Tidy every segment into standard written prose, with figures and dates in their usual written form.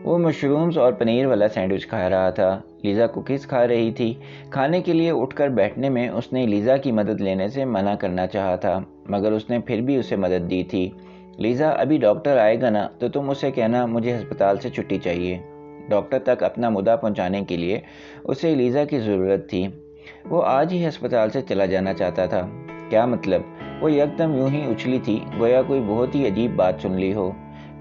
وہ مشرومز اور پنیر والا سینڈوچ کھا رہا تھا۔ لیزا کوکیز کھا رہی تھی۔ کھانے کے لیے اٹھ کر بیٹھنے میں اس نے لیزا کی مدد لینے سے منع کرنا چاہا تھا، مگر اس نے پھر بھی اسے مدد دی تھی۔ لیزا، ابھی ڈاکٹر آئے گا نا تو تم اسے کہنا مجھے ہسپتال سے چھٹی چاہیے۔ ڈاکٹر تک اپنا مدعا پہنچانے کے لیے اسے لیزا کی ضرورت تھی۔ وہ آج ہی ہسپتال سے چلا جانا چاہتا تھا۔ کیا مطلب؟ وہ یکدم یوں ہی اچھلی تھی گویا کوئی بہت ہی عجیب بات سن لی ہو۔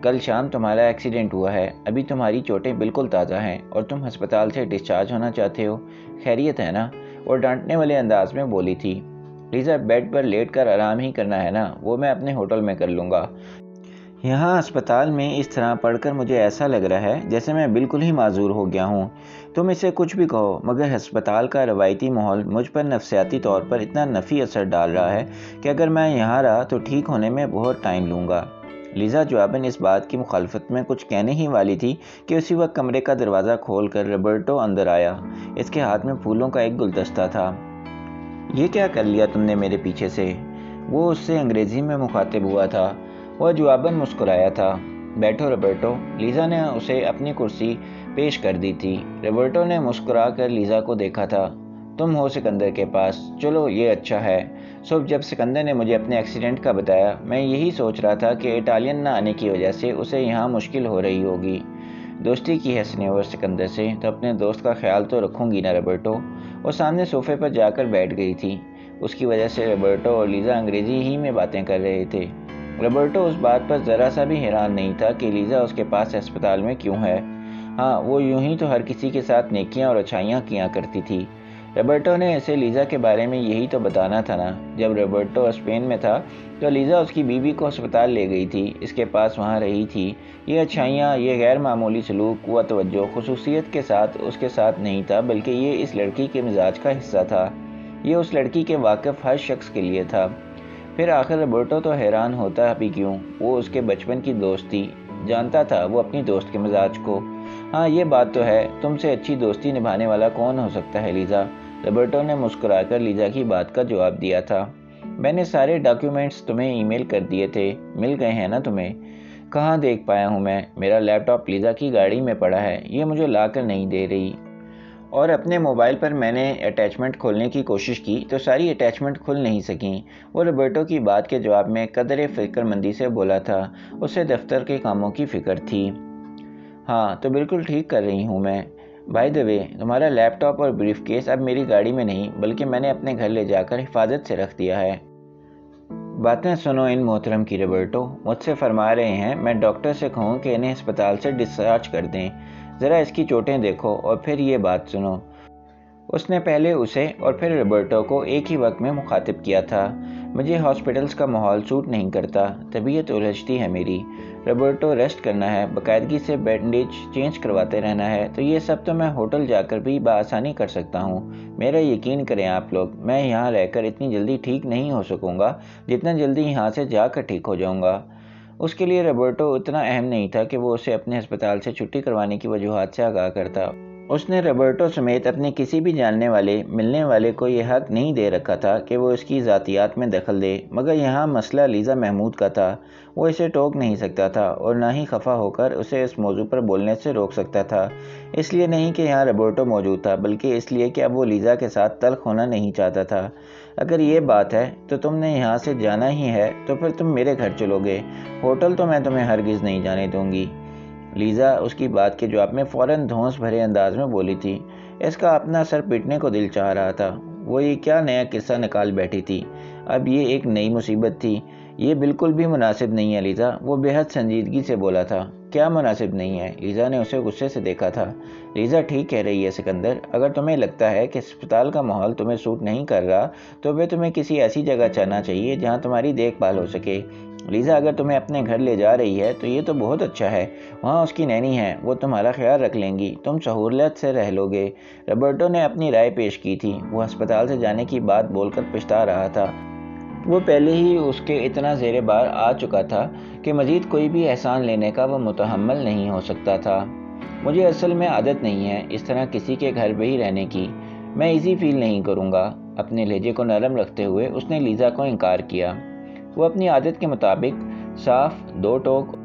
کل شام تمہارا ایکسیڈنٹ ہوا ہے، ابھی تمہاری چوٹیں بالکل تازہ ہیں اور تم ہسپتال سے ڈسچارج ہونا چاہتے ہو، خیریت ہے نا؟ اور ڈانٹنے والے انداز میں بولی تھی۔ لیزا، بیڈ پر لیٹ کر آرام ہی کرنا ہے نا، وہ میں اپنے ہوٹل میں کر لوں گا۔ یہاں اسپتال میں اس طرح پڑھ کر مجھے ایسا لگ رہا ہے جیسے میں بالکل ہی معذور ہو گیا ہوں۔ تم اسے کچھ بھی کہو، مگر ہسپتال کا روایتی ماحول مجھ پر نفسیاتی طور پر اتنا نفی اثر ڈال رہا ہے کہ اگر میں یہاں رہا تو ٹھیک ہونے میں بہت ٹائم لوں گا۔ لیزا جواباً اس بات کی مخالفت میں کچھ کہنے ہی والی تھی کہ اسی وقت کمرے کا دروازہ کھول کر روبرٹو اندر آیا۔ اس کے ہاتھ میں پھولوں کا ایک گلدستہ تھا۔ یہ کیا کر لیا تم نے میرے پیچھے سے؟ وہ اس سے انگریزی میں مخاطب ہوا تھا۔ وہ جواباً مسکرایا تھا۔ بیٹھو روبرٹو۔ لیزا نے اسے اپنی کرسی پیش کر دی تھی۔ روبرٹو نے مسکرا کر لیزا کو دیکھا تھا۔ تم ہو سکندر کے پاس، چلو یہ اچھا ہے۔ صبح جب سکندر نے مجھے اپنے ایکسیڈنٹ کا بتایا، میں یہی سوچ رہا تھا کہ اٹالین نہ آنے کی وجہ سے اسے یہاں مشکل ہو رہی ہوگی۔ دوستی کی ہے سنیور سکندر سے تو اپنے دوست کا خیال تو رکھوں گی نا روبرٹو۔ وہ سامنے صوفے پر جا کر بیٹھ گئی تھی۔ اس کی وجہ سے روبرٹو اور لیزا انگریزی ہی میں باتیں کر رہے تھے۔ روبرٹو اس بات پر ذرا سا بھی حیران نہیں تھا کہ لیزا اس کے پاس اسپتال میں کیوں ہے۔ ہاں، وہ یوں ہی تو ہر کسی کے ساتھ نیکیاں اور اچھائیاں کیا کرتی تھی۔ روبرٹو نے اسے لیزا کے بارے میں یہی تو بتانا تھا نا۔ جب روبرٹو اسپین میں تھا تو لیزا اس کی بیوی کو ہسپتال لے گئی تھی، اس کے پاس وہاں رہی تھی۔ یہ اچھائیاں، یہ غیر معمولی سلوک و توجہ خصوصیت کے ساتھ اس کے ساتھ نہیں تھا، بلکہ یہ اس لڑکی کے مزاج کا حصہ تھا۔ یہ اس لڑکی کے واقف ہر شخص کے لیے تھا۔ پھر آخر روبرٹو تو حیران ہوتا بھی کیوں، وہ اس کے بچپن کی دوست تھی، جانتا تھا وہ اپنی دوست کے مزاج کو۔ ہاں، یہ بات تو ہے، تم سے اچھی دوستی نبھانے والا کون ہو سکتا ہے لیزا؟ روبرٹو نے مسکرا کر لیزا کی بات کا جواب دیا تھا۔ میں نے سارے ڈاکیومنٹس تمہیں ای میل کر دیے تھے، مل گئے ہیں نا تمہیں؟ کہاں دیکھ پایا ہوں میں، میرا لیپ ٹاپ لیزا کی گاڑی میں پڑا ہے، یہ مجھے لا کر نہیں دے رہی۔ اور اپنے موبائل پر میں نے اٹیچمنٹ کھولنے کی کوشش کی تو ساری اٹیچمنٹ کھل نہیں سکیں۔ وہ روبرٹو کی بات کے جواب میں قدر فکر مندی سے بولا تھا۔ اسے دفتر کے کاموں کی فکر تھی۔ ہاں، تو بالکل ٹھیک کر رہی ہوں میں۔ بائی دی وے، تمہارا لیپ ٹاپ اور بریف کیس اب میری گاڑی میں نہیں بلکہ میں نے اپنے گھر لے جا کر حفاظت سے رکھ دیا ہے۔ باتیں سنو ان محترم کی روبرٹو، مجھ سے فرما رہے ہیں میں ڈاکٹر سے کہوں کہ انہیں ہسپتال سے ڈسچارج کر دیں۔ ذرا اس کی چوٹیں دیکھو اور پھر یہ بات سنو۔ اس نے پہلے اسے اور پھر روبرٹو کو ایک ہی وقت میں مخاطب کیا تھا۔ مجھے ہاسپٹلز کا ماحول سوٹ نہیں کرتا، طبیعت الجھتی ہے میری۔ روبرٹو، ریسٹ کرنا ہے، باقاعدگی سے بینڈیج چینج کرواتے رہنا ہے، تو یہ سب تو میں ہوٹل جا کر بھی بآسانی کر سکتا ہوں۔ میرا یقین کریں آپ لوگ، میں یہاں رہ کر اتنی جلدی ٹھیک نہیں ہو سکوں گا جتنا جلدی یہاں سے جا کر ٹھیک ہو جاؤں گا۔ اس کے لیے روبرٹو اتنا اہم نہیں تھا کہ وہ اسے اپنے ہسپتال سے چھٹی کروانے کی وجوہات سے آگاہ کرتا۔ اس نے روبرٹو سمیت اپنے کسی بھی جاننے والے ملنے والے کو یہ حق نہیں دے رکھا تھا کہ وہ اس کی ذاتیات میں دخل دے، مگر یہاں مسئلہ لیزا محمود کا تھا۔ وہ اسے ٹوک نہیں سکتا تھا اور نہ ہی خفا ہو کر اسے اس موضوع پر بولنے سے روک سکتا تھا۔ اس لیے نہیں کہ یہاں روبرٹو موجود تھا، بلکہ اس لیے کہ اب وہ لیزا کے ساتھ تلخ ہونا نہیں چاہتا تھا۔ اگر یہ بات ہے تو تم نے یہاں سے جانا ہی ہے تو پھر تم میرے گھر چلو گے، ہوٹل تو میں تمہیں ہرگز نہیں جانے دوں گی۔ لیزا اس کی بات کے جواب میں فوراً دھونس بھرے انداز میں بولی تھی۔ اس کا اپنا سر پیٹنے کو دل چاہ رہا تھا۔ وہ یہ کیا نیا قصہ نکال بیٹھی تھی؟ اب یہ ایک نئی مصیبت تھی۔ یہ بالکل بھی مناسب نہیں ہے لیزا، وہ بے حد سنجیدگی سے بولا تھا۔ کیا مناسب نہیں ہے؟ لیزا نے اسے غصے سے دیکھا تھا۔ لیزا ٹھیک کہہ رہی ہے سکندر، اگر تمہیں لگتا ہے کہ اسپتال کا ماحول تمہیں سوٹ نہیں کر رہا تو پھر تمہیں کسی ایسی جگہ جانا چاہیے جہاں تمہاری دیکھ بھال ہو سکے۔ لیزا اگر تمہیں اپنے گھر لے جا رہی ہے تو یہ تو بہت اچھا ہے، وہاں اس کی نینی ہے، وہ تمہارا خیال رکھ لیں گی، تم سہولت سے رہ لو گے۔ روبرٹو نے اپنی رائے پیش کی تھی۔ وہ ہسپتال سے جانے کی بات بول کر پچھتا رہا تھا۔ وہ پہلے ہی اس کے اتنا زیر بار آ چکا تھا کہ مزید کوئی بھی احسان لینے کا وہ متحمل نہیں ہو سکتا تھا۔ مجھے اصل میں عادت نہیں ہے اس طرح کسی کے گھر پہ ہی رہنے کی، میں ایزی فیل نہیں کروں گا۔ اپنے لہجے کو نرم رکھتے ہوئے اس نے لیزا کو انکار کیا۔ وہ اپنی عادت کے مطابق صاف دو ٹوک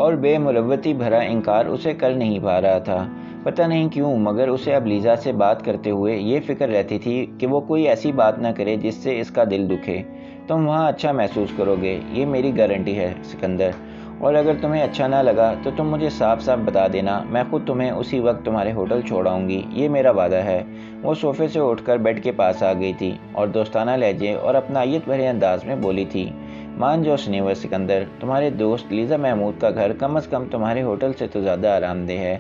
اور بے مروتی بھرا انکار اسے کر نہیں پا رہا تھا۔ پتہ نہیں کیوں مگر اسے اب لیزا سے بات کرتے ہوئے یہ فکر رہتی تھی کہ وہ کوئی ایسی بات نہ کرے جس سے اس کا دل دکھے۔ تم وہاں اچھا محسوس کرو گے، یہ میری گارنٹی ہے سکندر، اور اگر تمہیں اچھا نہ لگا تو تم مجھے صاف صاف بتا دینا، میں خود تمہیں اسی وقت تمہارے ہوٹل چھوڑ آؤں گی، یہ میرا وعدہ ہے۔ وہ صوفے سے اٹھ کر بیڈ کے پاس آ گئی تھی اور دوستانہ لہجے اور اپنائیت بھرے انداز میں بولی تھی، مان جو سنیور سکندر، تمہارے دوست لیزا محمود کا گھر کم از کم تمہارے ہوٹل سے تو زیادہ آرام دہ ہے۔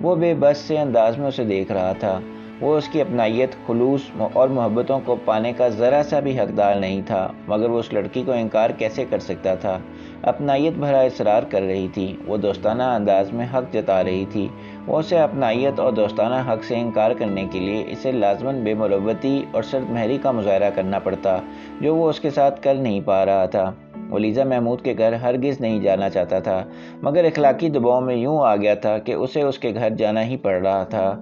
وہ بے بس سے انداز میں اسے دیکھ رہا تھا۔ وہ اس کی اپنائیت، خلوص اور محبتوں کو پانے کا ذرا سا بھی حقدار نہیں تھا، مگر وہ اس لڑکی کو انکار کیسے کر سکتا تھا؟ اپنائیت بھرا اصرار کر رہی تھی، وہ دوستانہ انداز میں حق جتا رہی تھی۔ وہ اسے اپنائیت اور دوستانہ حق سے انکار کرنے کے لیے اسے لازماً بے مروتی اور سرد مہری کا مظاہرہ کرنا پڑتا، جو وہ اس کے ساتھ کر نہیں پا رہا تھا۔ وہ لیزا محمود کے گھر ہرگز نہیں جانا چاہتا تھا، مگر اخلاقی دباؤ میں یوں آ گیا تھا کہ اسے اس کے گھر جانا ہی پڑ رہا تھا۔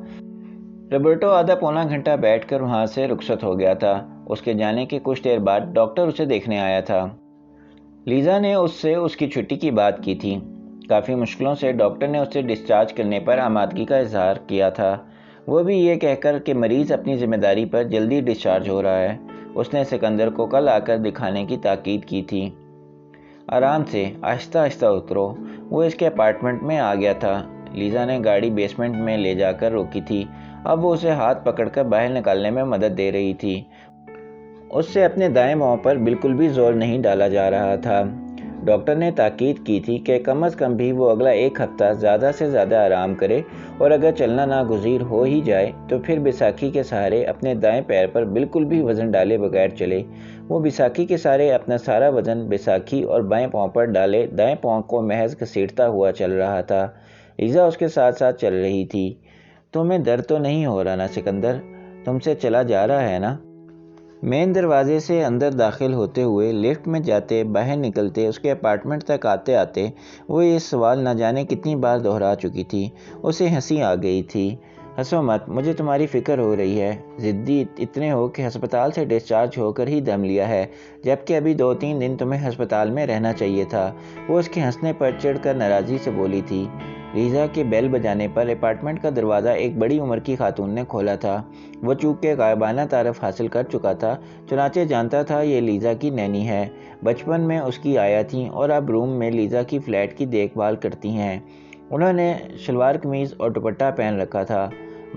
روبرٹو آدھا پونا گھنٹہ بیٹھ کر وہاں سے رخصت ہو گیا تھا۔ اس کے جانے کے کچھ دیر بعد ڈاکٹر اسے دیکھنے آیا تھا۔ لیزا نے اس سے اس کی چھٹی کی بات کی تھی۔ کافی مشکلوں سے ڈاکٹر نے اسے ڈسچارج کرنے پر آمادگی کا اظہار کیا تھا، وہ بھی یہ کہہ کر کہ مریض اپنی ذمہ داری پر جلدی ڈسچارج ہو رہا ہے۔ اس نے سکندر کو کل آ کر دکھانے کی تاکید کی تھی۔ آرام سے، آہستہ آہستہ اترو۔ وہ اس کے اپارٹمنٹ میں آ گیا تھا۔ لیزا نے گاڑی بیسمنٹ میں لے جا کر روکی تھی۔ اب وہ اسے ہاتھ پکڑ کر باہر نکالنے میں مدد دے رہی تھی۔ اس سے اپنے دائیں پاؤں پر بالکل بھی زور نہیں ڈالا جا رہا تھا۔ ڈاکٹر نے تاکید کی تھی کہ کم از کم بھی وہ اگلا ایک ہفتہ زیادہ سے زیادہ آرام کرے، اور اگر چلنا ناگزیر ہو ہی جائے تو پھر بیساکھی کے سہارے اپنے دائیں پیر پر بالکل بھی وزن ڈالے بغیر چلے۔ وہ بیساکھی کے سہارے اپنا سارا وزن بیساکھی اور بائیں پاؤں پر ڈالے دائیں پاؤں کو محض گھسیٹتا ہوا چل رہا تھا۔ لیزا اس کے ساتھ ساتھ چل رہی تھی۔ تمہیں درد تو نہیں ہو رہا نا سکندر؟ تم سے چلا جا رہا ہے نا؟ مین دروازے سے اندر داخل ہوتے ہوئے، لفٹ میں جاتے، باہر نکلتے، اس کے اپارٹمنٹ تک آتے آتے وہ یہ سوال نہ جانے کتنی بار دہرا چکی تھی۔ اسے ہنسی آ گئی تھی۔ ہنسو مت، مجھے تمہاری فکر ہو رہی ہے۔ ضدی اتنے ہو کہ ہسپتال سے ڈسچارج ہو کر ہی دم لیا ہے، جبکہ ابھی 2-3 دن تمہیں ہسپتال میں رہنا چاہیے تھا۔ وہ اس کے ہنسنے پر چڑھ کر ناراضی سے بولی تھی۔ لیزا کے بیل بجانے پر اپارٹمنٹ کا دروازہ ایک بڑی عمر کی خاتون نے کھولا تھا۔ وہ چونکہ غائبانہ تعارف حاصل کر چکا تھا، چنانچہ جانتا تھا یہ لیزا کی نینی ہے، بچپن میں اس کی آیا تھیں اور اب روم میں لیزا کی فلیٹ کی دیکھ بھال کرتی ہیں۔ انہوں نے شلوار قمیض اور دوپٹہ پہن رکھا تھا،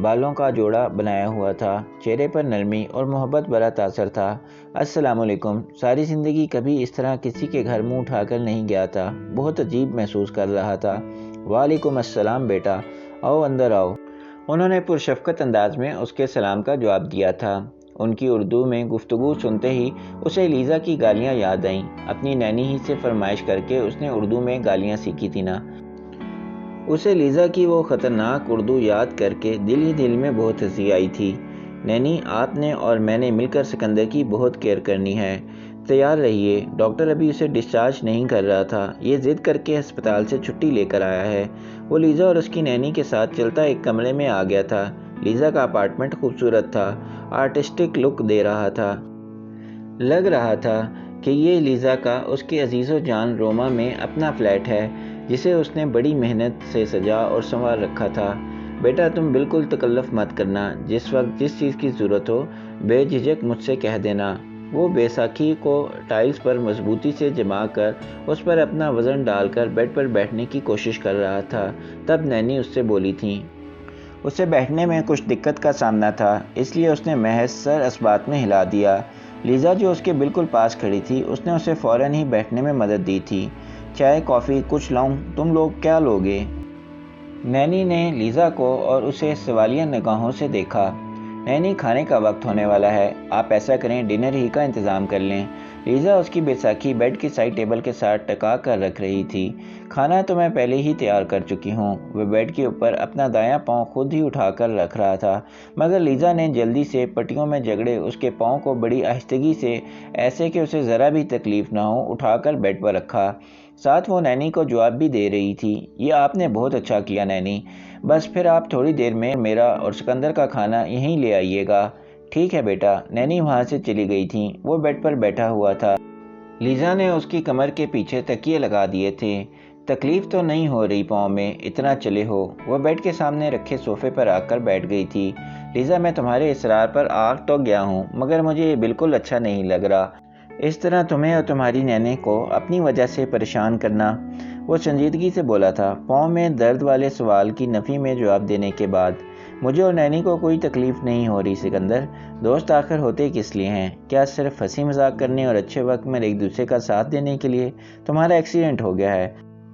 بالوں کا جوڑا بنایا ہوا تھا، چہرے پر نرمی اور محبت بھرا تاثر تھا۔ السلام علیکم۔ ساری زندگی کبھی اس طرح کسی کے گھر منہ اٹھا کر نہیں گیا تھا، بہت عجیب محسوس کر رہا تھا۔ وعلیکم السلام بیٹا، آؤ اندر آؤ۔ انہوں نے پرشفقت انداز میں اس کے سلام کا جواب دیا تھا۔ ان کی اردو میں گفتگو سنتے ہی اسے لیزا کی گالیاں یاد آئیں۔ اپنی نینی ہی سے فرمائش کر کے اس نے اردو میں گالیاں سیکھی تھی نا۔ اسے لیزا کی وہ خطرناک اردو یاد کر کے دل ہی دل میں بہت ہنسی آئی تھی۔ نینی، آپ نے اور میں نے مل کر سکندر کی بہت کیئر کرنی ہے، تیار رہیے۔ ڈاکٹر ابھی اسے ڈسچارج نہیں کر رہا تھا، یہ ضد کر کے ہسپتال سے چھٹی لے کر آیا ہے۔ وہ لیزا اور اس کی نینی کے ساتھ چلتا ایک کمرے میں آ گیا تھا۔ لیزا کا اپارٹمنٹ خوبصورت تھا، آرٹسٹک لک دے رہا تھا۔ لگ رہا تھا کہ یہ لیزا کا اس کے عزیز و جان روما میں اپنا فلیٹ ہے، جسے اس نے بڑی محنت سے سجا اور سنوار رکھا تھا۔ بیٹا تم بالکل تکلف مت کرنا، جس وقت جس چیز کی ضرورت ہو بے جھجک مجھ سے کہہ دینا۔ وہ بیساکھی کو ٹائلز پر مضبوطی سے جما کر اس پر اپنا وزن ڈال کر بیڈ پر بیٹھنے کی کوشش کر رہا تھا۔ تب نینی اس سے بولی تھی۔ اسے بیٹھنے میں کچھ دقت کا سامنا تھا، اس لیے اس نے محض سر اثبات میں ہلا دیا۔ لیزا جو اس کے بالکل پاس کھڑی تھی، اس نے اسے فوراً ہی بیٹھنے میں مدد دی تھی۔ چائے، کافی، کچھ لاؤں؟ تم لوگ کیا لوگے؟ نینی نے لیزا کو اور اسے سوالیہ نگاہوں سے دیکھا۔ نینی، کھانے کا وقت ہونے والا ہے، آپ ایسا کریں ڈنر ہی کا انتظام کر لیں۔ لیزا اس کی بیساکھی بیڈ کی سائڈ ٹیبل کے ساتھ ٹکا کر رکھ رہی تھی۔ کھانا تو میں پہلے ہی تیار کر چکی ہوں۔ وہ بیڈ کے اوپر اپنا دایاں پاؤں خود ہی اٹھا کر رکھ رہا تھا، مگر لیزا نے جلدی سے پٹیوں میں جگڑے اس کے پاؤں کو بڑی آہستگی سے، ایسے کہ اسے ذرا بھی تکلیف نہ ہو، اٹھا کر بیڈ پر رکھا۔ ساتھ وہ نینی کو جواب بھی دے رہی تھی، یہ آپ نے بہت اچھا کیا نینی، بس پھر آپ تھوڑی دیر میں میرا اور سکندر کا کھانا یہیں لے آئیے گا۔ ٹھیک ہے بیٹا۔ نینی وہاں سے چلی گئی تھیں۔ وہ بیڈ پر بیٹھا ہوا تھا۔ لیزا نے اس کی کمر کے پیچھے تکیے لگا دیے تھے۔ تکلیف تو نہیں ہو رہی پاؤں میں، اتنا چلے ہو؟ وہ بیڈ کے سامنے رکھے صوفے پر آ کر بیٹھ گئی تھی۔ لیزا، میں تمہارے اصرار پر آ تو گیا ہوں، مگر مجھے یہ بالکل اچھا نہیں لگ رہا، اس طرح تمہیں اور تمہاری نینی کو اپنی وجہ سے پریشان کرنا۔ وہ سنجیدگی سے بولا تھا، پاؤں میں درد والے سوال کی نفی میں جواب دینے کے بعد۔ مجھے اور نینی کو کوئی تکلیف نہیں ہو رہی سکندر۔ دوست آخر ہوتے کس لیے ہیں؟ کیا صرف ہنسی مذاق کرنے اور اچھے وقت میں ایک دوسرے کا ساتھ دینے کے لیے؟ تمہارا ایکسیڈنٹ ہو گیا ہے،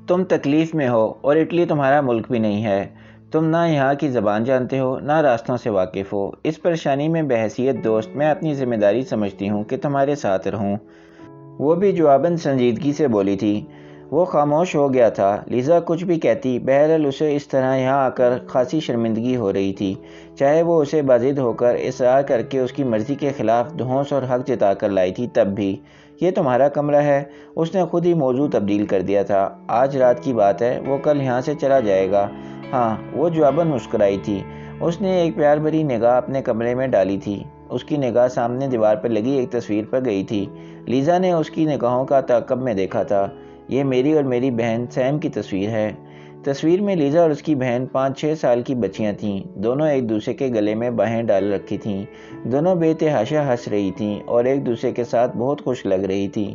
تم تکلیف میں ہو، اور اٹلی تمہارا ملک بھی نہیں ہے۔ تم نہ یہاں کی زبان جانتے ہو، نہ راستوں سے واقف ہو۔ اس پریشانی میں بحیثیت دوست میں اپنی ذمہ داری سمجھتی ہوں کہ تمہارے ساتھ رہوں۔ وہ بھی جواباً سنجیدگی سے بولی تھی۔ وہ خاموش ہو گیا تھا۔ لیزا کچھ بھی کہتی، بہرحال اسے اس طرح یہاں آ کر خاصی شرمندگی ہو رہی تھی، چاہے وہ اسے باضد ہو کر اصرار کر کے اس کی مرضی کے خلاف دھونس اور حق جتا کر لائی تھی تب بھی۔ یہ تمہارا کمرہ ہے، اس نے خود ہی موضوع تبدیل کر دیا تھا۔ آج رات کی بات ہے، وہ کل یہاں سے چلا جائے گا۔ ہاں، وہ جواباً مسکرائی تھی۔ اس نے ایک پیار بھری نگاہ اپنے کمرے میں ڈالی تھی۔ اس کی نگاہ سامنے دیوار پر لگی ایک تصویر پر گئی تھی۔ لیزا نے اس کی نگاہوں کا تعاقب میں دیکھا تھا۔ یہ میری اور میری بہن سیم کی تصویر ہے۔ تصویر میں لیزا اور اس کی بہن 5-6 سال کی بچیاں تھیں۔ دونوں ایک دوسرے کے گلے میں باہیں ڈال رکھی تھیں۔ دونوں بے تحاشا ہنس رہی تھیں اور ایک دوسرے کے ساتھ بہت خوش لگ رہی تھیں۔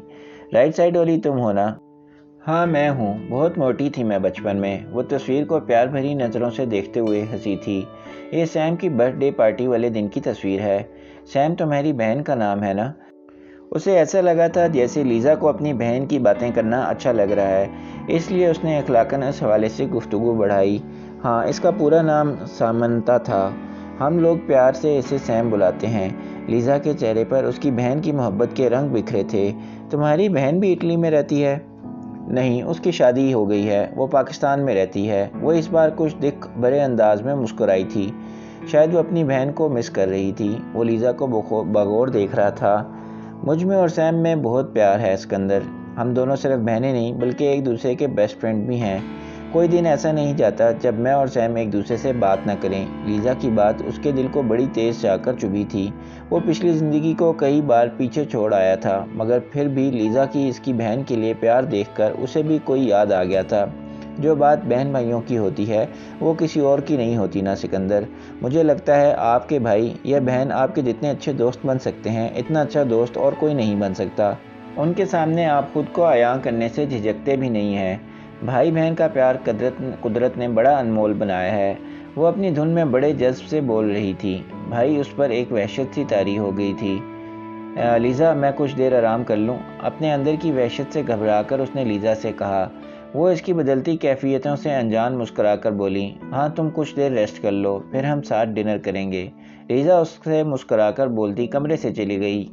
رائٹ سائڈ والی تم ہو نا؟ ہاں میں ہوں، بہت موٹی تھی میں بچپن میں۔ وہ تصویر کو پیار بھری نظروں سے دیکھتے ہوئے ہنسی تھی۔ یہ سیم کی برتھ ڈے پارٹی والے دن کی تصویر ہے۔ سیم تمہاری بہن کا نام ہے نا؟ اسے ایسا لگا تھا جیسے لیزا کو اپنی بہن کی باتیں کرنا اچھا لگ رہا ہے، اس لیے اس نے اخلاقاً اس حوالے سے گفتگو بڑھائی۔ ہاں، اس کا پورا نام سامنتا تھا، ہم لوگ پیار سے اسے سیم بلاتے ہیں۔ لیزا کے چہرے پر اس کی بہن کی محبت کے رنگ بکھرے تھے۔ تمہاری بہن بھی اٹلی میں رہتی ہے؟ نہیں، اس کی شادی ہو گئی ہے، وہ پاکستان میں رہتی ہے۔ وہ اس بار کچھ دکھ بھرے انداز میں مسکرائی تھی، شاید وہ اپنی بہن کو مس کر رہی تھی۔ وہ لیزا کو بغور دیکھ رہا تھا۔ مجھ میں اور سیم میں بہت پیار ہے سکندر، ہم دونوں صرف بہنیں نہیں بلکہ ایک دوسرے کے بیسٹ فرینڈ بھی ہیں۔ کوئی دن ایسا نہیں جاتا جب میں اور سیم ایک دوسرے سے بات نہ کریں۔ لیزا کی بات اس کے دل کو بڑی تیز جا کر چبھی تھی۔ وہ پچھلی زندگی کو کئی بار پیچھے چھوڑ آیا تھا، مگر پھر بھی لیزا کی اس کی بہن کے لیے پیار دیکھ کر اسے بھی کوئی یاد آ گیا تھا۔ جو بات بہن بھائیوں کی ہوتی ہے وہ کسی اور کی نہیں ہوتی نا سکندر۔ مجھے لگتا ہے آپ کے بھائی یا بہن آپ کے جتنے اچھے دوست بن سکتے ہیں، اتنا اچھا دوست اور کوئی نہیں بن سکتا۔ ان کے سامنے آپ خود کو عیاں کرنے سے جھجکتے بھی نہیں ہیں۔ بھائی بہن کا پیار قدرت نے بڑا انمول بنایا ہے۔ وہ اپنی دھن میں بڑے جذب سے بول رہی تھی۔ بھائی اس پر ایک وحشت سی طاری ہو گئی تھی۔ لیزا، میں کچھ دیر آرام کر لوں؟ اپنے اندر کی وحشت سے گھبرا کر اس نے لیزا سے کہا۔ وہ اس کی بدلتی کیفیتوں سے انجان مسکرا کر بولی، ہاں تم کچھ دیر ریسٹ کر لو، پھر ہم ساتھ ڈنر کریں گے۔ لیزا اس سے مسکرا کر بولتی کمرے سے چلی گئی۔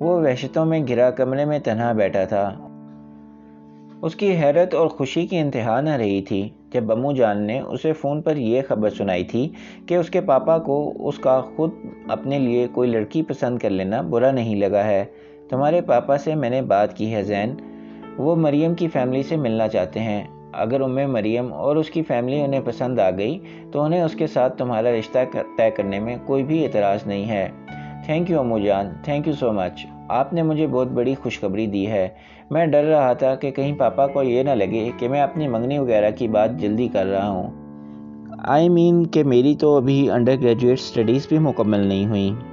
وہ وحشتوں میں گھرا کمرے میں تنہا بیٹھا تھا۔ اس کی حیرت اور خوشی کی انتہا نہ رہی تھی جب امو جان نے اسے فون پر یہ خبر سنائی تھی کہ اس کے پاپا کو اس کا خود اپنے لیے کوئی لڑکی پسند کر لینا برا نہیں لگا ہے۔ تمہارے پاپا سے میں نے بات کی ہے زین، وہ مریم کی فیملی سے ملنا چاہتے ہیں۔ اگر مریم اور اس کی فیملی انہیں پسند آ گئی تو انہیں اس کے ساتھ تمہارا رشتہ طے کرنے میں کوئی بھی اعتراض نہیں ہے۔ Thank you Ammu John, thank you so مچ، آپ نے مجھے بہت بڑی خوشخبری دی ہے۔ میں ڈر رہا تھا کہ کہیں پاپا کو یہ نہ لگے کہ میں اپنی منگنی وغیرہ کی بات جلدی کر رہا ہوں۔ کہ میری تو ابھی انڈر گریجویٹ سٹڈیز بھی مکمل نہیں ہوئیں۔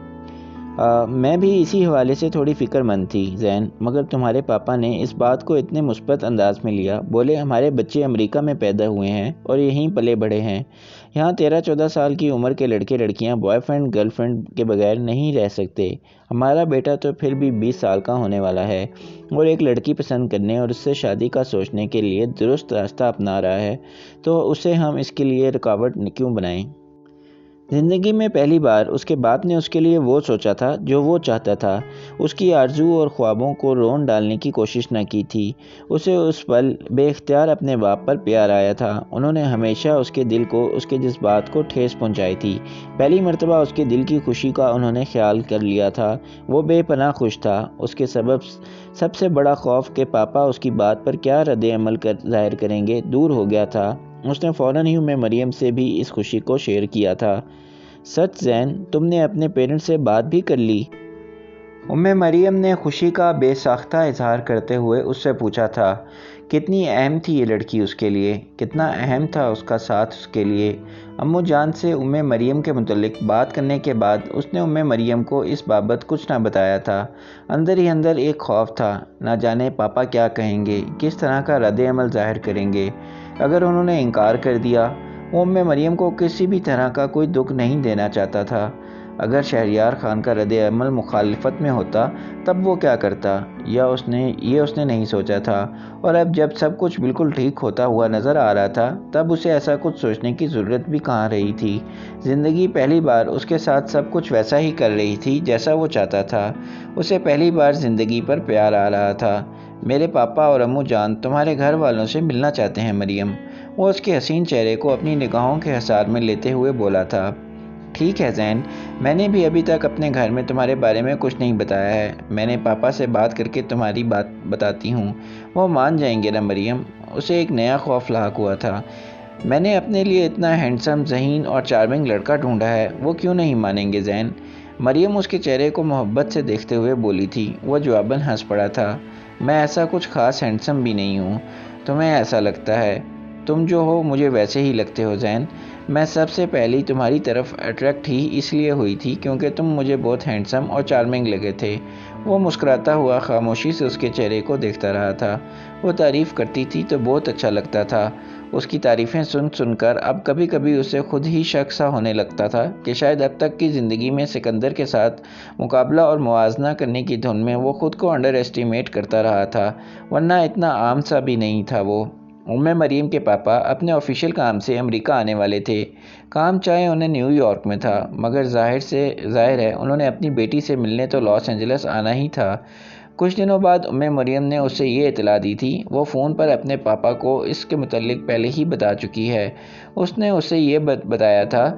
میں بھی اسی حوالے سے تھوڑی فکر مند تھی زین، مگر تمہارے پاپا نے اس بات کو اتنے مثبت انداز میں لیا، بولے ہمارے بچے امریکہ میں پیدا ہوئے ہیں اور یہیں پلے بڑھے ہیں، یہاں 13-14 سال کی عمر کے لڑکے لڑکیاں بوائے فرینڈ گرل فرینڈ کے بغیر نہیں رہ سکتے۔ ہمارا بیٹا تو پھر بھی 20 سال کا ہونے والا ہے اور ایک لڑکی پسند کرنے اور اس سے شادی کا سوچنے کے لیے درست راستہ اپنا رہا ہے، تو اسے ہم اس کے لیے رکاوٹ کیوں بنائیں؟ زندگی میں پہلی بار اس کے باپ نے اس کے لیے وہ سوچا تھا جو وہ چاہتا تھا، اس کی آرزو اور خوابوں کو رون ڈالنے کی کوشش نہ کی تھی۔ اسے اس پل بے اختیار اپنے باپ پر پیار آیا تھا۔ انہوں نے ہمیشہ اس کے دل کو، اس کے جذبات کو ٹھیس پہنچائی تھی۔ پہلی مرتبہ اس کے دل کی خوشی کا انہوں نے خیال کر لیا تھا۔ وہ بے پناہ خوش تھا۔ اس کے سب سے بڑا خوف کہ پاپا اس کی بات پر کیا رد عمل ظاہر کریں گے دور ہو گیا تھا۔ اس نے فوراً ہی مریم سے بھی اس خوشی کو شیئر کیا تھا۔ سچ زین، تم نے اپنے پیرنٹس سے بات بھی کر لی؟ مریم نے خوشی کا بے ساختہ اظہار کرتے ہوئے اس سے پوچھا تھا۔ کتنی اہم تھی یہ لڑکی اس کے لیے، کتنا اہم تھا اس کا ساتھ اس کے لیے۔ امو جان سے مریم کے متعلق بات کرنے کے بعد اس نے مریم کو اس بابت کچھ نہ بتایا تھا۔ اندر ہی اندر ایک خوف تھا، نہ جانے پاپا کیا کہیں گے، کس طرح کا رد عمل ظاہر کریں گے۔ اگر انہوں نے انکار کر دیا، وہ مریم کو کسی بھی طرح کا کوئی دکھ نہیں دینا چاہتا تھا۔ اگر شہریار خان کا رد عمل مخالفت میں ہوتا تب وہ کیا کرتا، یہ اس نے نہیں سوچا تھا۔ اور اب جب سب کچھ بالکل ٹھیک ہوتا ہوا نظر آ رہا تھا تب اسے ایسا کچھ سوچنے کی ضرورت بھی کہاں رہی تھی۔ زندگی پہلی بار اس کے ساتھ سب کچھ ویسا ہی کر رہی تھی جیسا وہ چاہتا تھا۔ اسے پہلی بار زندگی پر پیار آ رہا تھا۔ میرے پاپا اور امو جان تمہارے گھر والوں سے ملنا چاہتے ہیں مریم، وہ اس کے حسین چہرے کو اپنی نگاہوں کے حصار میں لیتے ہوئے بولا تھا۔ ٹھیک ہے زین، میں نے بھی ابھی تک اپنے گھر میں تمہارے بارے میں کچھ نہیں بتایا ہے، میں نے پاپا سے بات کر کے تمہاری بات بتاتی ہوں، وہ مان جائیں گے نا مریم۔ اسے ایک نیا خوف لاحق ہوا تھا۔ میں نے اپنے لیے اتنا ہینڈسم، ذہین اور چارمنگ لڑکا ڈھونڈا ہے، وہ کیوں نہیں مانیں گے زین؟ مریم اس کے چہرے کو محبت سے دیکھتے ہوئے بولی تھی۔ وہ جواباً ہنس پڑا تھا۔ میں ایسا کچھ خاص ہینڈسم بھی نہیں ہوں، تمہیں ایسا لگتا ہے، تم جو ہو مجھے ویسے ہی لگتے ہو زین۔ میں سب سے پہلی تمہاری طرف اٹریکٹ ہی اس لیے ہوئی تھی کیونکہ تم مجھے بہت ہینڈسم اور چارمنگ لگے تھے۔ وہ مسکراتا ہوا خاموشی سے اس کے چہرے کو دیکھتا رہا تھا۔ وہ تعریف کرتی تھی تو بہت اچھا لگتا تھا۔ اس کی تعریفیں سن کر اب کبھی کبھی اسے خود ہی شک سا ہونے لگتا تھا کہ شاید اب تک کی زندگی میں سکندر کے ساتھ مقابلہ اور موازنہ کرنے کی دھن میں وہ خود کو انڈر ایسٹیمیٹ کرتا رہا تھا، ورنہ اتنا عام سا بھی نہیں تھا وہ۔ مریم کے پاپا اپنے آفیشیل کام سے امریکہ آنے والے تھے۔ کام چاہے انہیں نیو یارک میں تھا، مگر ظاہر ہے انہوں نے اپنی بیٹی سے ملنے تو لاس اینجلس آنا ہی تھا۔ کچھ دنوں بعد مریم نے اسے یہ اطلاع دی تھی، وہ فون پر اپنے پاپا کو اس کے متعلق پہلے ہی بتا چکی ہے۔ اس نے اسے یہ بتایا تھا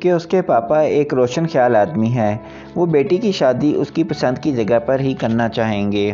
کہ اس کے پاپا ایک روشن خیال آدمی ہے، وہ بیٹی کی شادی اس کی پسند کی جگہ پر ہی کرنا چاہیں گے۔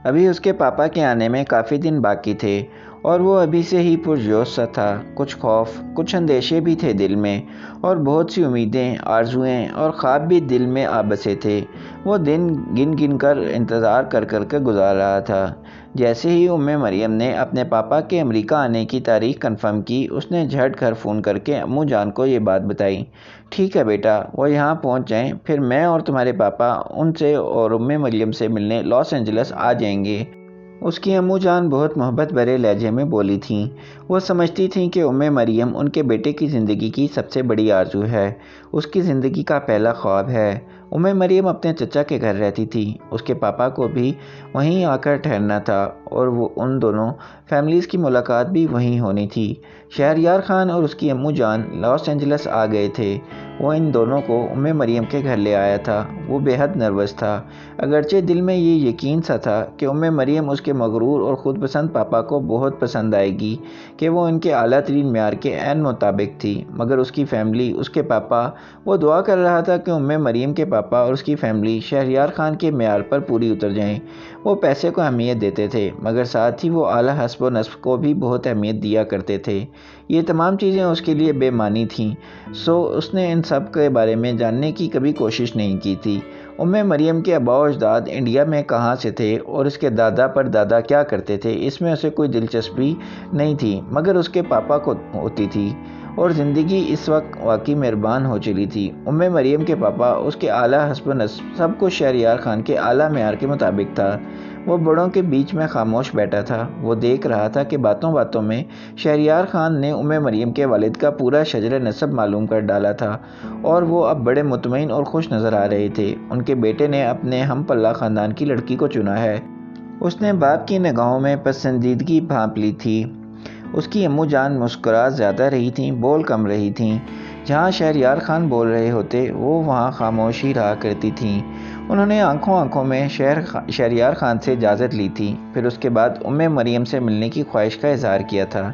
ابھی اس کے پاپا کے آنے میں کافی دن باقی تھے اور وہ ابھی سے ہی پرجوش سا تھا۔ کچھ خوف، کچھ اندیشے بھی تھے دل میں، اور بہت سی امیدیں، آرزوئیں اور خواب بھی دل میں آ بسے تھے۔ وہ دن گن کر انتظار کر کے گزار رہا تھا۔ جیسے ہی مریم نے اپنے پاپا کے امریکہ آنے کی تاریخ کنفرم کی، اس نے جھٹ گھر فون کر کے امو جان کو یہ بات بتائی۔ ٹھیک ہے بیٹا، وہ یہاں پہنچ جائیں، پھر میں اور تمہارے پاپا ان سے اور مریم سے ملنے لاس اینجلس آ جائیں گے۔ اس کی امو جان بہت محبت بھرے لہجے میں بولی تھیں۔ وہ سمجھتی تھیں کہ مریم ان کے بیٹے کی زندگی کی سب سے بڑی آرزو ہے، اس کی زندگی کا پہلا خواب ہے۔ مریم اپنے چچا کے گھر رہتی تھی، اس کے پاپا کو بھی وہیں آ کر ٹھہرنا تھا اور ان دونوں فیملیز کی ملاقات بھی وہیں ہونی تھی۔ شہریار خان اور اس کی امو جان لاس اینجلس آ گئے تھے۔ وہ ان دونوں کو مریم کے گھر لے آیا تھا۔ وہ بے حد نروس تھا، اگرچہ دل میں یہ یقین سا تھا کہ مریم اس کے مغرور اور خود پسند پاپا کو بہت پسند آئے گی، کہ وہ ان کے اعلیٰ ترین معیار کے عین مطابق تھی۔ مگر اس کی فیملی، اس کے پاپا، وہ دعا کر رہا تھا کہ مریم کے پاپا اور اس کی فیملی شہریار خان کے معیار پر پوری اتر جائیں۔ وہ پیسے کو اہمیت دیتے تھے، مگر ساتھ ہی وہ اعلیٰ حسب و نسب کو بھی بہت اہمیت دیا کرتے تھے۔ یہ تمام چیزیں اس کے لیے بے معنی تھیں، سو اس نے ان سب کے بارے میں جاننے کی کبھی کوشش نہیں کی تھی۔ مریم کے آباء و اجداد انڈیا میں کہاں سے تھے اور اس کے دادا پر دادا کیا کرتے تھے، اس میں اسے کوئی دلچسپی نہیں تھی، مگر اس کے پاپا کو ہوتی تھی۔ اور زندگی اس وقت واقعی مہربان ہو چلی تھی۔ مریم کے پاپا، اس کے اعلیٰ حسب و نسب، سب کچھ شہریار خان کے اعلیٰ معیار کے مطابق تھا۔ وہ بڑوں کے بیچ میں خاموش بیٹھا تھا۔ وہ دیکھ رہا تھا کہ باتوں باتوں میں شہریار خان نے مریم کے والد کا پورا شجرہ نسب معلوم کر ڈالا تھا اور وہ اب بڑے مطمئن اور خوش نظر آ رہے تھے۔ ان کے بیٹے نے اپنے ہم پلہ خاندان کی لڑکی کو چنا ہے۔ اس نے باپ کی نگاہوں میں پسندیدگی بھانپ لی تھی۔ اس کی امو جان مسکرا زیادہ رہی تھیں، بول کم رہی تھیں۔ جہاں شہریار خان بول رہے ہوتے وہ وہاں خاموش ہی رہا کرتی تھیں۔ انہوں نے آنکھوں میں شہریار خان سے اجازت لی تھی، پھر اس کے بعد مریم سے ملنے کی خواہش کا اظہار کیا تھا۔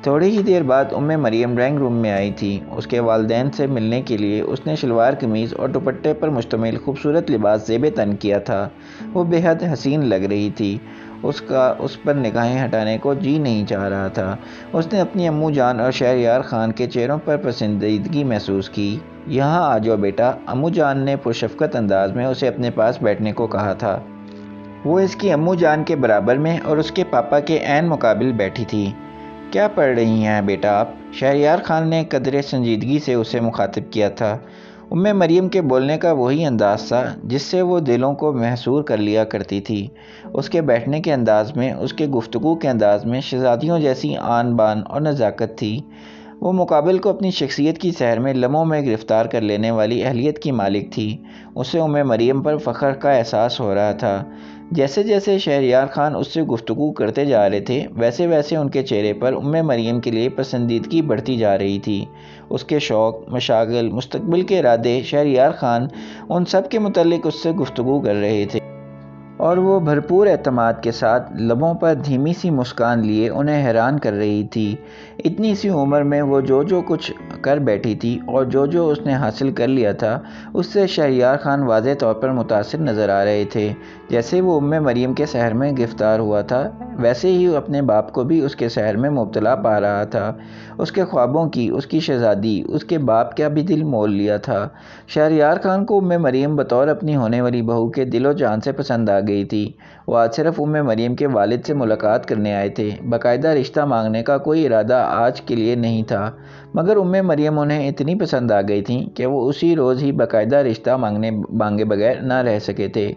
تھوڑی ہی دیر بعد مریم ڈرائنگ روم میں آئی تھی۔ اس کے والدین سے ملنے کے لیے اس نے شلوار قمیض اور دوپٹے پر مشتمل خوبصورت لباس زیب تن کیا تھا۔ وہ بے حد حسین لگ رہی تھی۔ اس پر نگاہیں ہٹانے کو جی نہیں چاہ رہا تھا۔ اس نے اپنی امو جان اور شہریار خان کے چہروں پر پسندیدگی محسوس کی۔ یہاں آ جاؤ بیٹا، امو جان نے پرشفقت انداز میں اسے اپنے پاس بیٹھنے کو کہا تھا۔ وہ اس کی امو جان کے برابر میں اور اس کے پاپا کے عین مقابل بیٹھی تھی۔ کیا پڑھ رہی ہیں بیٹا آپ؟ شہریار خان نے قدرے سنجیدگی سے اسے مخاطب کیا تھا۔ مریم کے بولنے کا وہی انداز تھا جس سے وہ دلوں کو محصور کر لیا کرتی تھی۔ اس کے بیٹھنے کے انداز میں، اس کے گفتگو کے انداز میں شہزادیوں جیسی آن بان اور نزاکت تھی۔ وہ مقابل کو اپنی شخصیت کی سحر میں لمحوں میں گرفتار کر لینے والی اہلیت کی مالک تھی۔ اسے مریم پر فخر کا احساس ہو رہا تھا۔ جیسے جیسے شہریار خان اس سے گفتگو کرتے جا رہے تھے، ویسے ویسے ان کے چہرے پر مریم کے لیے پسندیدگی بڑھتی جا رہی تھی۔ اس کے شوق، مشاغل، مستقبل کے ارادے، شہریار خان ان سب کے متعلق اس سے گفتگو کر رہے تھے، اور وہ بھرپور اعتماد کے ساتھ لبوں پر دھیمی سی مسکان لیے انہیں حیران کر رہی تھی۔ اتنی سی عمر میں وہ جو کچھ کر بیٹھی تھی اور جو اس نے حاصل کر لیا تھا، اس سے شہریار خان واضح طور پر متاثر نظر آ رہے تھے۔ جیسے وہ مریم کے سحر میں گرفتار ہوا تھا، ویسے ہی وہ اپنے باپ کو بھی اس کے سحر میں مبتلا پا رہا تھا۔ اس کے خوابوں کی، اس کی شہزادی، اس کے باپ کا بھی دل مول لیا تھا۔ شہریار خان کو مریم بطور اپنی ہونے والی بہو کے دل و جان سے پسند آ گئی تھی۔ وہ آج صرف مریم کے والد سے ملاقات کرنے آئے تھے، باقاعدہ رشتہ مانگنے کا کوئی ارادہ آج کے لیے نہیں تھا، مگر مریم انہیں اتنی پسند آ گئی تھیں کہ وہ اسی روز ہی باقاعدہ رشتہ مانگے بغیر نہ رہ سکے تھے۔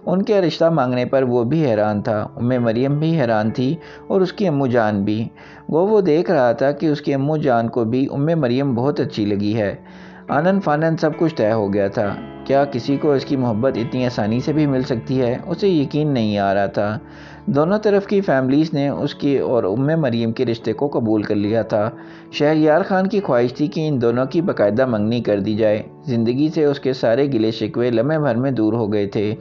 ان کے رشتہ مانگنے پر وہ بھی حیران تھا، مریم بھی حیران تھی اور اس کی امو جان بھی۔ وہ دیکھ رہا تھا کہ اس کی امو جان کو بھی مریم بہت اچھی لگی ہے۔ آنن فانن سب کچھ طے ہو گیا تھا۔ کیا کسی کو اس کی محبت اتنی آسانی سے بھی مل سکتی ہے؟ اسے یقین نہیں آ رہا تھا۔ دونوں طرف کی فیملیز نے اس کی اور مریم کے رشتے کو قبول کر لیا تھا۔ شہریار خان کی خواہش تھی کہ ان دونوں کی باقاعدہ منگنی کر دی جائے۔ زندگی سے اس کے سارے گلے شکوے لمحے بھر میں دور ہو گئے تھے۔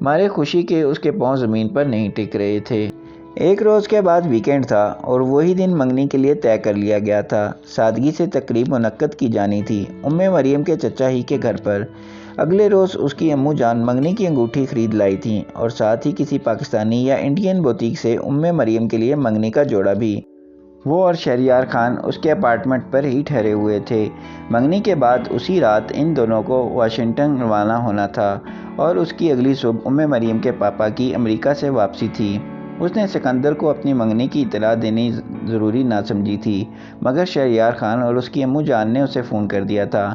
مارے خوشی کے اس کے پاؤں زمین پر نہیں ٹک رہے تھے۔ ایک روز کے بعد ویکینڈ تھا اور وہی دن منگنی کے لیے طے کر لیا گیا تھا۔ سادگی سے تقریب منعقد کی جانی تھی مریم کے چچا ہی کے گھر پر۔ اگلے روز اس کی امو جان منگنی کی انگوٹھی خرید لائی تھیں اور ساتھ ہی کسی پاکستانی یا انڈین بوتیک سے مریم کے لیے منگنی کا جوڑا بھی۔ وہ اور شہریار خان اس کے اپارٹمنٹ پر ہی ٹھہرے ہوئے تھے۔ منگنی کے بعد اسی رات ان دونوں کو واشنگٹن روانہ ہونا تھا اور اس کی اگلی صبح مریم کے پاپا کی امریکہ سے واپسی تھی۔ اس نے سکندر کو اپنی منگنی کی اطلاع دینی ضروری نہ سمجھی تھی، مگر شہریار خان اور اس کی امو جان نے اسے فون کر دیا تھا۔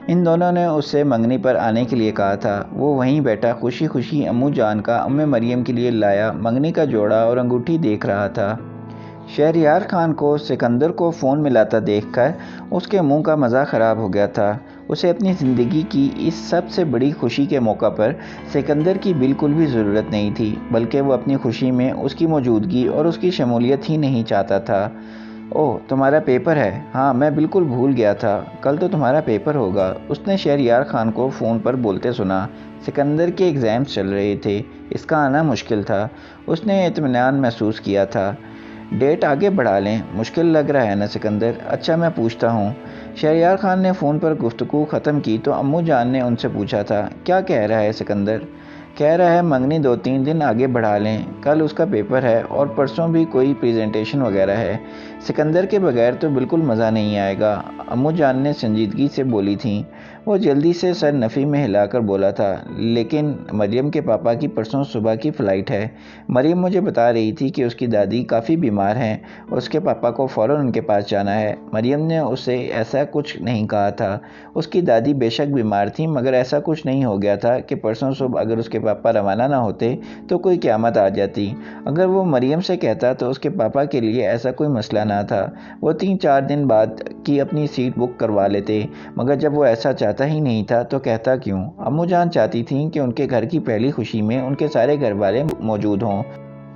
ان دونوں نے اس سے منگنی پر آنے کے لیے کہا تھا۔ وہ وہیں بیٹھا خوشی خوشی امو جان کا مریم کے لیے لایا منگنی کا جوڑا اور انگوٹھی دیکھ رہا تھا۔ شہریار خان کو سکندر کو فون ملاتا دیکھ کر اس کے منہ کا مزہ خراب ہو گیا تھا۔ اسے اپنی زندگی کی اس سب سے بڑی خوشی کے موقع پر سکندر کی بالکل بھی ضرورت نہیں تھی، بلکہ وہ اپنی خوشی میں اس کی موجودگی اور اس کی شمولیت ہی نہیں چاہتا تھا۔ اوہ، تمہارا پیپر ہے؟ ہاں، میں بالکل بھول گیا تھا، کل تو تمہارا پیپر ہوگا، اس نے شہریار خان کو فون پر بولتے سنا۔ سکندر کے ایگزامز چل رہے تھے، اس کا آنا مشکل تھا۔ اس نے اطمینان محسوس کیا تھا۔ ڈیٹ آگے بڑھا لیں، مشکل لگ رہا ہے نا سکندر؟ اچھا، میں پوچھتا ہوں۔ شہریار خان نے فون پر گفتگو ختم کی تو امو جان نے ان سے پوچھا تھا، کیا کہہ رہا ہے سکندر؟ کہہ رہا ہے منگنی 2-3 دن آگے بڑھا لیں، کل اس کا پیپر ہے اور پرسوں بھی کوئی پریزنٹیشن وغیرہ ہے۔ سکندر کے بغیر تو بالکل مزہ نہیں آئے گا، امو جان نے سنجیدگی سے بولی تھیں۔ وہ جلدی سے سر نفی میں ہلا کر بولا تھا، لیکن مریم کے پاپا کی پرسوں صبح کی فلائٹ ہے۔ مریم مجھے بتا رہی تھی کہ اس کی دادی کافی بیمار ہیں اور اس کے پاپا کو فوراً ان کے پاس جانا ہے۔ مریم نے اسے ایسا کچھ نہیں کہا تھا۔ اس کی دادی بے شک بیمار تھیں، مگر ایسا کچھ نہیں ہو گیا تھا کہ پرسوں صبح اگر اس کے پاپا روانہ نہ ہوتے تو کوئی قیامت آ جاتی۔ اگر وہ مریم سے کہتا تو اس کے پاپا کے لیے ایسا کوئی مسئلہ نہ تھا، وہ 3-4 دن بعد کی اپنی سیٹ بک کروا لیتے، مگر جب وہ ایسا چاہتا ہی نہیں تھا تو کہتا کیوں؟ امو جان چاہتی تھیں کہ ان کے گھر کی پہلی خوشی میں ان کے سارے گھر والے موجود ہوں،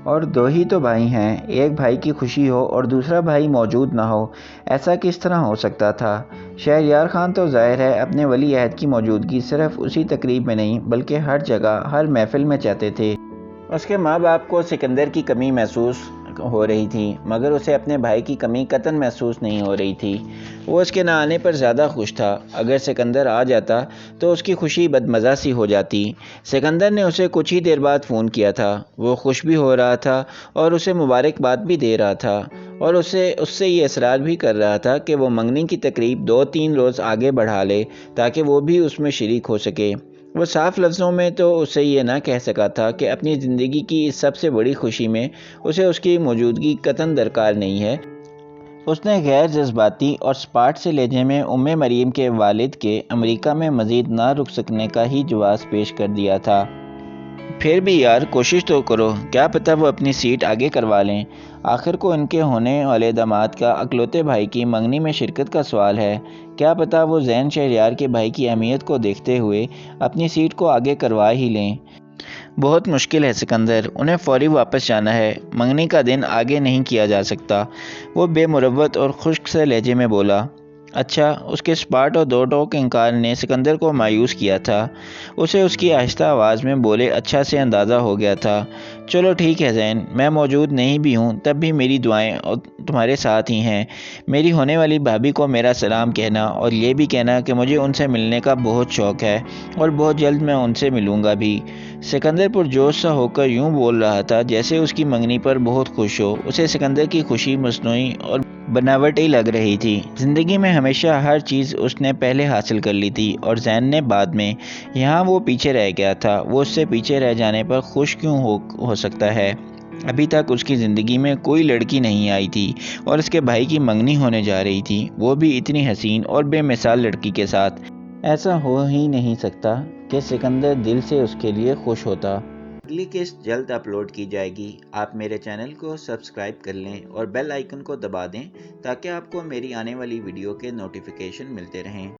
اور 2 ہی تو بھائی ہیں، ایک بھائی کی خوشی ہو اور دوسرا بھائی موجود نہ ہو، ایسا کس طرح ہو سکتا تھا؟ شہریار خان تو ظاہر ہے اپنے ولی عہد کی موجودگی صرف اسی تقریب میں نہیں بلکہ ہر جگہ، ہر محفل میں چاہتے تھے۔ اس کے ماں باپ کو سکندر کی کمی محسوس ہو رہی تھی، مگر اسے اپنے بھائی کی کمی قطعاً محسوس نہیں ہو رہی تھی۔ وہ اس کے نہ آنے پر زیادہ خوش تھا۔ اگر سکندر آ جاتا تو اس کی خوشی بدمزہ سی ہو جاتی۔ سکندر نے اسے کچھ ہی دیر بعد فون کیا تھا۔ وہ خوش بھی ہو رہا تھا اور اسے مبارکباد بھی دے رہا تھا، اور اس سے یہ اصرار بھی کر رہا تھا کہ وہ منگنی کی تقریب 2-3 روز آگے بڑھا لے تاکہ وہ بھی اس میں شریک ہو سکے۔ وہ صاف لفظوں میں تو اسے یہ نہ کہہ سکا تھا کہ اپنی زندگی کی اس سب سے بڑی خوشی میں اسے اس کی موجودگی قطعاً درکار نہیں ہے۔ اس نے غیر جذباتی اور سپاٹ سے لہجے میں مریم کے والد کے امریکہ میں مزید نہ رک سکنے کا ہی جواز پیش کر دیا تھا۔ پھر بھی یار کوشش تو کرو، کیا پتہ وہ اپنی سیٹ آگے کروا لیں۔ آخر کو ان کے ہونے والے داماد کا اکلوتے بھائی کی منگنی میں شرکت کا سوال ہے، کیا پتہ وہ زین شہریار کے بھائی کی اہمیت کو دیکھتے ہوئے اپنی سیٹ کو آگے کروا ہی لیں۔ بہت مشکل ہے سکندر، انہیں فوری واپس جانا ہے، منگنی کا دن آگے نہیں کیا جا سکتا۔ وہ بے مروت اور خشک سے لہجے میں بولا۔ اچھا، اس کے سپاٹ اور دو ٹوک انکار نے سکندر کو مایوس کیا تھا۔ اسے اس کی آہستہ آواز میں بولے اچھا سے اندازہ ہو گیا تھا۔ چلو ٹھیک ہے زین، میں موجود نہیں بھی ہوں تب بھی میری دعائیں اور تمہارے ساتھ ہی ہیں۔ میری ہونے والی بھابھی کو میرا سلام کہنا اور یہ بھی کہنا کہ مجھے ان سے ملنے کا بہت شوق ہے اور بہت جلد میں ان سے ملوں گا بھی۔ سکندر پرجوش سا ہو کر یوں بول رہا تھا جیسے اس کی منگنی پر بہت خوش ہو۔ اسے سکندر کی خوشی مصنوعی اور بناوٹی لگ رہی تھی۔ زندگی میں ہمیشہ ہر چیز اس نے پہلے حاصل کر لی تھی اور زین نے بعد میں۔ یہاں وہ پیچھے رہ گیا تھا۔ وہ اس سے پیچھے رہ جانے پر خوش کیوں ہو سکتا ہے؟ ابھی تک اس کی زندگی میں کوئی لڑکی نہیں آئی تھی اور اس کے بھائی کی منگنی ہونے جا رہی تھی، وہ بھی اتنی حسین اور بے مثال لڑکی کے ساتھ۔ ایسا ہو ہی نہیں سکتا کہ سکندر دل سے اس کے لیے خوش ہوتا۔ اگلی قسط جلد اپلوڈ کی جائے گی۔ آپ میرے چینل کو سبسکرائب کر لیں اور بیل آئیکن کو دبا دیں تاکہ آپ کو میری آنے والی ویڈیو کے نوٹیفیکیشن ملتے رہیں۔